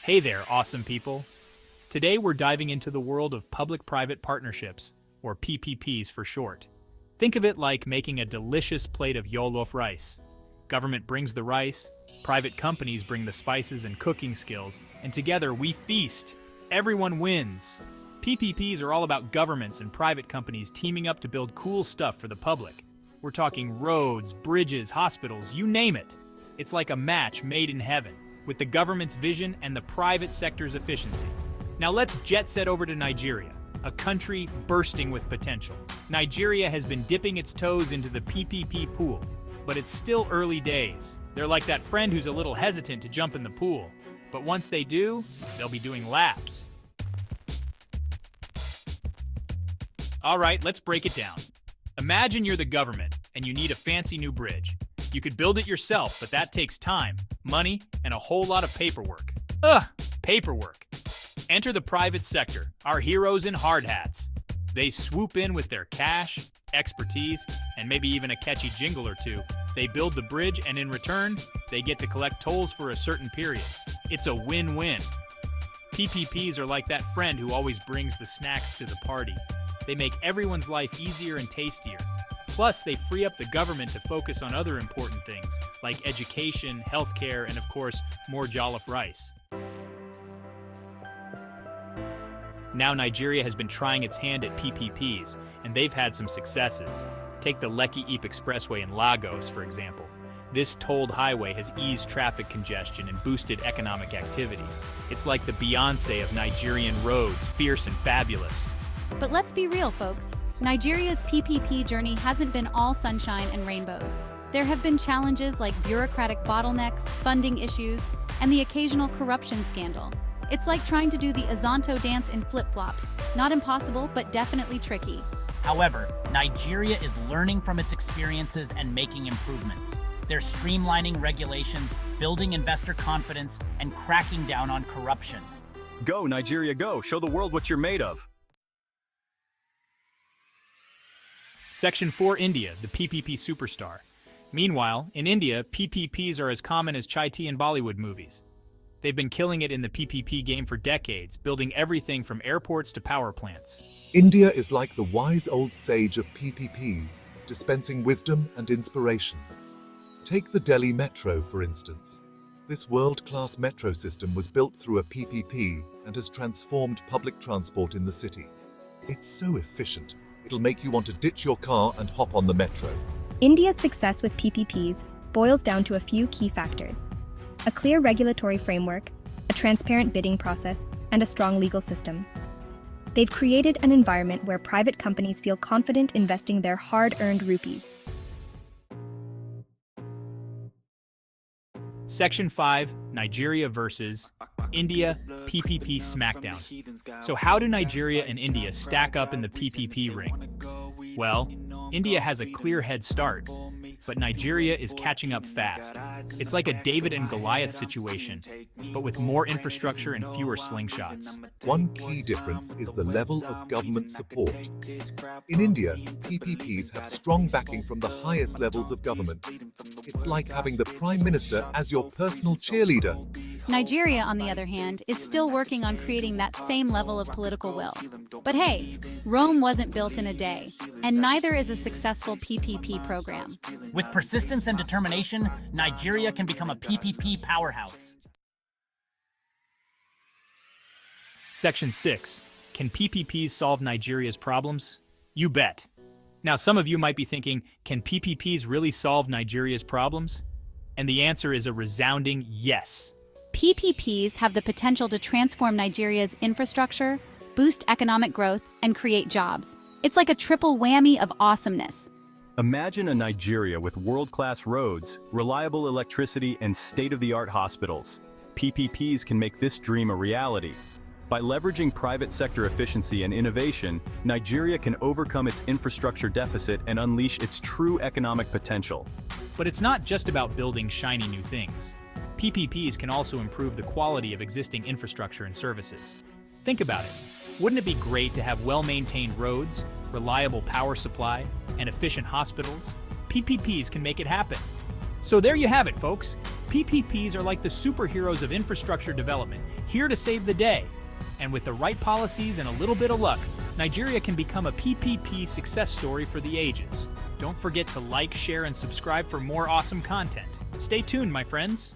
Hey there, awesome people. Today we're diving into the world of public-private partnerships, or PPPs for short. Think of it like making a delicious plate of jollof rice. Government brings the rice, private companies bring the spices and cooking skills, and together we feast. Everyone wins. PPPs are all about governments and private companies teaming up to build cool stuff for the public. We're talking roads, bridges, hospitals, you name it. It's like a match made in heaven, with the government's vision and the private sector's efficiency. Now let's jet set over to Nigeria, a country bursting with potential. Nigeria has been dipping its toes into the PPP pool, but it's still early days. They're like that friend who's a little hesitant to jump in the pool, but once they do, they'll be doing laps. All right, let's break it down. Imagine you're the government and you need a fancy new bridge. You could build it yourself, but that takes time, money, and a whole lot of paperwork. Paperwork. Enter the private sector, our heroes in hard hats. They swoop in with their cash, expertise, and maybe even a catchy jingle or two. They build the bridge, and in return, they get to collect tolls for a certain period. It's a win-win. PPPs are like that friend who always brings the snacks to the party. They make everyone's life easier and tastier. Plus, they free up the government to focus on other important things, like education, healthcare, and of course, more jollof rice. Now Nigeria has been trying its hand at PPPs, and they've had some successes. Take the Lekki-Ipe Expressway in Lagos, for example. This tolled highway has eased traffic congestion and boosted economic activity. It's like the Beyoncé of Nigerian roads, fierce and fabulous. But let's be real, folks. Nigeria's PPP journey hasn't been all sunshine and rainbows. There have been challenges like bureaucratic bottlenecks, funding issues, and the occasional corruption scandal. It's like trying to do the Azonto dance in flip-flops. Not impossible, but definitely tricky. However, Nigeria is learning from its experiences and making improvements. They're streamlining regulations, building investor confidence, and cracking down on corruption. Go, Nigeria, go! Show the world what you're made of! Section 4 India, the PPP superstar. Meanwhile, in India, PPPs are as common as chai tea in Bollywood movies. They've been killing it in the PPP game for decades, building everything from airports to power plants. India is like the wise old sage of PPPs, dispensing wisdom and inspiration. Take the Delhi Metro, for instance. This world-class metro system was built through a PPP and has transformed public transport in the city. It's so efficient, it'll make you want to ditch your car and hop on the metro. India's success with PPPs boils down to a few key factors: a clear regulatory framework, a transparent bidding process, and a strong legal system. They've created an environment where private companies feel confident investing their hard-earned rupees. Section 5, Nigeria versus India PPP Smackdown. So how do Nigeria and India stack up in the PPP ring? Well, India has a clear head start, but Nigeria is catching up fast. It's like a David and Goliath situation, but with more infrastructure and fewer slingshots. One key difference is the level of government support. In India, PPPs have strong backing from the highest levels of government. It's like having the Prime Minister as your personal cheerleader. Nigeria, on the other hand, is still working on creating that same level of political will. But hey, Rome wasn't built in a day, and neither is a successful PPP program. With persistence and determination, Nigeria can become a PPP powerhouse. Section 6. Can PPPs solve Nigeria's problems? You bet. Now, some of you might be thinking, can PPPs really solve Nigeria's problems? And the answer is a resounding yes. PPPs have the potential to transform Nigeria's infrastructure, boost economic growth, and create jobs. It's like a triple whammy of awesomeness. Imagine a Nigeria with world-class roads, reliable electricity, and state-of-the-art hospitals. PPPs can make this dream a reality. By leveraging private sector efficiency and innovation, Nigeria can overcome its infrastructure deficit and unleash its true economic potential. But it's not just about building shiny new things. PPPs can also improve the quality of existing infrastructure and services. Think about it. Wouldn't it be great to have well-maintained roads, reliable power supply, and efficient hospitals? PPPs can make it happen. So there you have it, folks. PPPs are like the superheroes of infrastructure development, here to save the day. And with the right policies and a little bit of luck, Nigeria can become a PPP success story for the ages. Don't forget to like, share, and subscribe for more awesome content. Stay tuned, my friends.